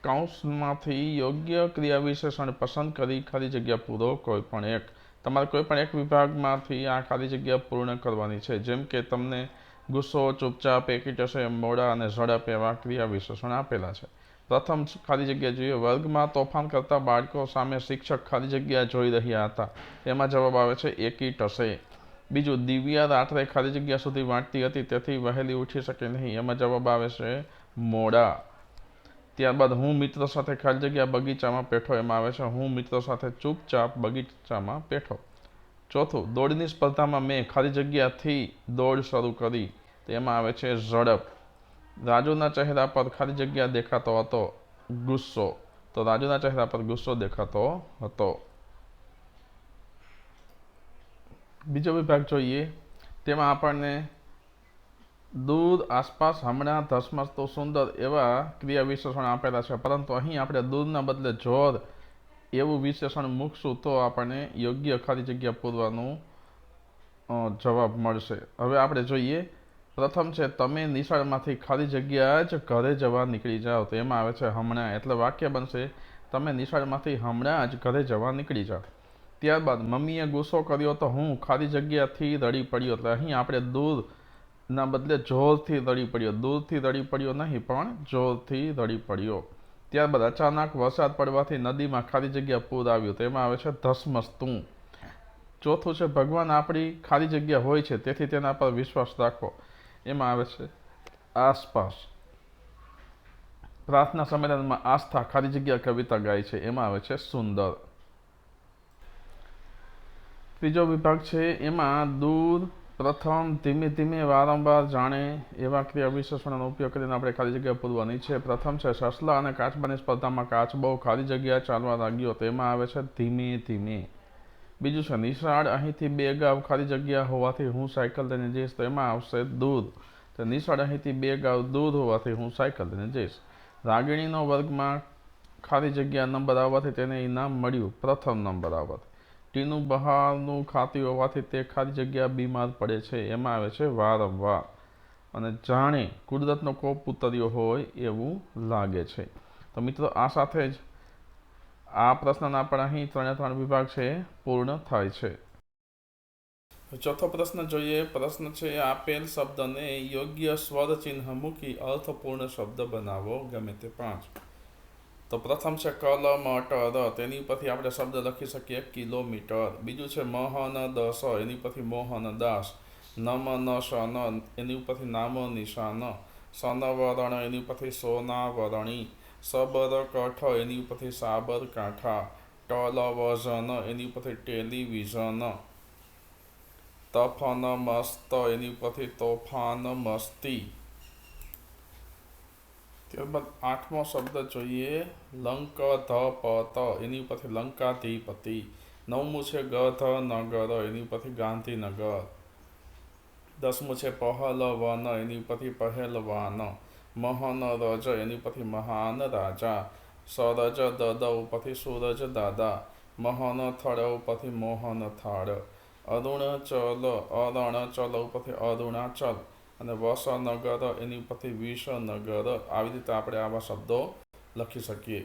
કૌંસમાંથી યોગ્ય ક્રિયા વિશેષણ પસંદ કરી ખાલી જગ્યા પૂરો કોઈપણ એક. તમારે કોઈપણ એક વિભાગમાંથી આ ખાલી જગ્યા પૂર્ણ કરવાની છે. જેમ કે તમને ગુસ્સો, ચૂપચાપ, એકીટશે, મોડા અને ઝડપ એવા ક્રિયા વિશેષણ આપેલા છે. પ્રથમ ખાલી જગ્યા જોઈએ. વર્ગમાં તોફાન કરતા બાળકો સામે શિક્ષક ખાલી જગ્યા જોઈ રહ્યા હતા. એમાં જવાબ આવે છે એકીટશે. બીજું, દિવ્યા રાત્રે ખાલી જગ્યા સુધી વાંચતી હતી, તેથી વહેલી ઉઠી શકે નહીં. એમાં જવાબ આવે છે મોડા. ત્યારબાદ હું મિત્રો સાથે ખાલી જગ્યા બગીચામાં બેઠો. એમાં આવે છે હું મિત્રો સાથે ચૂપચાપ બગીચામાં બેઠો. ચોથું, દોડની સ્પર્ધામાં મેં ખાલી જગ્યાથી દોડ શરૂ કરી. તો એમાં આવે છે ઝડપ. રાજુના ચહેરા પર ખાલી જગ્યા દેખાતો હતો ગુસ્સો. તો રાજુના ચહેરા પર ગુસ્સો દેખાતો હતો. બીજો વિભાગ જોઈએ. તેમાં આપણને દૂર, આસપાસ, હમણાં, ધસમસતું, સુંદર એવા ક્રિયા વિશેષણ આપેલા છે. પરંતુ અહીં આપણે દૂરના બદલે જોર એવું વિશેષણ મૂકશું તો આપણને યોગ્ય ખાલી જગ્યા પૂરવાનું જવાબ મળશે. હવે આપણે જોઈએ. પ્રથમ છે તમે નિશાળમાંથી ખાલી જગ્યા જ ઘરે જવા નીકળી જાઓ. તો એમાં આવે છે હમણાં. એટલે વાક્ય બનશે તમે નિશાળમાંથી હમણાં જ ઘરે જવા નીકળી જાઓ. ત્યારબાદ મમ્મીએ ગુસ્સો કર્યો તો હું ખાલી જગ્યાથી રડી પડ્યો. એટલે અહીં આપણે દૂર ના બદલે જોરથી રડી પડ્યો. દૂરથી રડી પડ્યો નહીં, પણ જોરથી રડી પડ્યો. ત્યારબાદ અચાનક વરસાદ પડવાથી નદીમાં ખાલી જગ્યા પૂર આવ્યું. તો એમાં આવે છે ધસમસતું. ચોથું છે ભગવાન આપણી ખાલી જગ્યા હોય છે, તેથી તેના પર વિશ્વાસ રાખો. એમાં આવે છે આસપાસ. પ્રાર્થના સંમેલનમાં આસ્થા ખાલી જગ્યા કવિતા ગાય છે. એમાં આવે છે સુંદર. ત્રીજો વિભાગ છે એમાં દૂર, પ્રથમ, ધીમે ધીમે, વારંવાર, જાણે એવા ક્રિયા વિશેષણનો ઉપયોગ કરીને આપણે ખાલી જગ્યા પૂરવાની છે. પ્રથમ છે સસલા અને કાચબાની સ્પર્ધામાં કાચબો ખાલી જગ્યા ચાલવા લાગ્યો. તો એમાં આવે છે ધીમે ધીમે. બીજું છે નિશાળ અહીંથી 2 ગાવ ખાલી જગ્યા હોવાથી હું સાયકલ લઈને જઈશ. તો એમાં આવશે દૂર. તો નિશાળ અહીંથી 2 ગાવ દૂર હોવાથી હું સાયકલ લઈને જઈશ. રાગીણીનો વર્ગમાં ખાલી જગ્યા નંબર આવવાથી તેને ઇનામ મળ્યું પ્રથમ નંબર આવવાથી. ટીનું બહારનું ખાતી હોવાથી તે ખાલી જગ્યા બીમાર પડે છે. એમાં આવે છે વારંવાર. અને જાણે કુદરતનો કોપ ઉતર્યો હોય એવું લાગે છે. તો મિત્રો, આ સાથે જ આ પ્રશ્નના પણ અહીં 3 વિભાગ છે પૂર્ણ થાય છે. ચોથો પ્રશ્ન જોઈએ. પ્રશ્ન છે આપેલ શબ્દને યોગ્ય સ્વર ચિહ્ન મૂકી અર્થપૂર્ણ શબ્દ બનાવો. ગમે તે 5. તો પ્રથમ છે કલમટર. તેની ઉપરથી આપણે શબ્દ લખી શકીએ કિલોમીટર. બીજું છે મહનદસ. એની ઉપરથી મોહનદાસ. નમનશન. એની ઉપરથી નામ નિશાન. સનવરણ. એની ઉપરથી સોનાવરણી. સબરકઠ. એની ઉપરથી સાબરકાંઠા. ટેલિવિઝન. એની ઉપરથી ટેલિવિઝન. તફનમસ્ત. એની ઉપરથી તોફાન મસ્તી. ત્યારબાદ 8મો શબ્દ જોઈએ. લંકધપત. એની ઉપરથી લંકાધિપતિ. 9મું છે ગધનગર. એની ઉપરથી ગાંધીનગર. 10મું છે પહલવન. એની ઉપરથી પહેલવાન. મહનરજ. એની ઉપરથી મહાન રાજા. સરજ દદ ઉપરથી સૂરજ દાદા. મહનથળ ઉપરથી મોહનથાળ. અરુણચલ. અરણચલ ઉપરથી અરુણાચલ. અને વસનગર. એની ઉપરથી વિસનગર. આવી રીતે આપણે આવા શબ્દો લખી શકીએ.